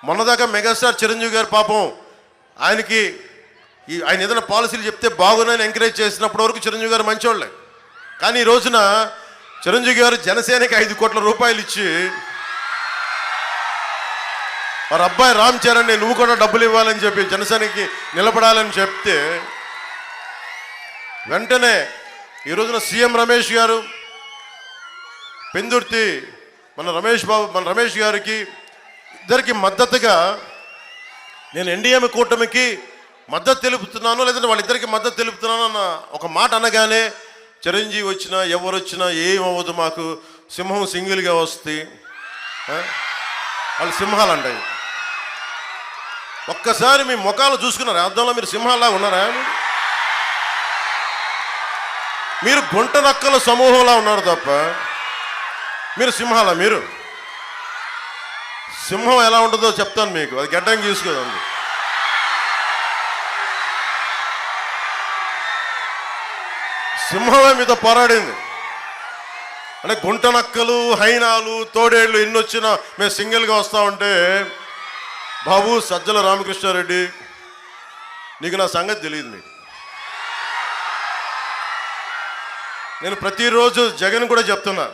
మొన్నదాకా megastar Chiranjeevi గారు పాపం ఆయనకి ఆయన ఏదైనా పాలసీలు చెప్తే బాగున్నాయని ఎంకరేజ్ చేసినప్పటి వరకు చిరంజీవి గారు మంచివాళ్ళే. కానీ ఈ రోజున చిరంజీవి గారు జనసేనకి 5 కోట్ల రూపాయలు ఇచ్చి వారి అబ్బాయి రామ్ చరణ్ నువ్వు కూడా డబ్బులు ఇవ్వాలని చెప్పి జనసేనకి నిలబడాలని చెప్తే వెంటనే ఈ రోజున సీఎం రమేష్ గారు పెందుర్తి మన రమేష్ గారికి ఇద్దరికి మద్దతుగా నేను ఎన్డీఏ కూటమికి మద్దతు తెలుపుతున్నాను, లేదంటే వాళ్ళిద్దరికి మద్దతు తెలుపుతున్నాను అన్న ఒక మాట అనగానే చిరంజీవి వచ్చినా ఎవరు వచ్చినా ఏమవ్వదు, మాకు సింహం సింగిల్గా వస్తే వాళ్ళు సింహాలు అంటాయి. ఒక్కసారి మీ ముఖాలు చూసుకున్నారు అర్థంలో మీరు సింహాల్లా ఉన్నారా? మీరు గుంట నక్కల సమూహంలా ఉన్నారు తప్ప మీరు సింహాల. మీరు సింహం ఎలా ఉంటుందో చెప్తాను మీకు, అది గడ్డం గీసుకోదండి. సింహమే మీతో పోరాడింది. అంటే గుంట నక్కలు, హైనాలు, తోడేళ్ళు ఎన్ని వచ్చినా మేము సింగిల్గా వస్తా ఉంటే, బాబు సజ్జల రామకృష్ణారెడ్డి నీకు నా సంగతి తెలియదు. నీకు నేను ప్రతిరోజు జగన్ కూడా చెప్తున్నా,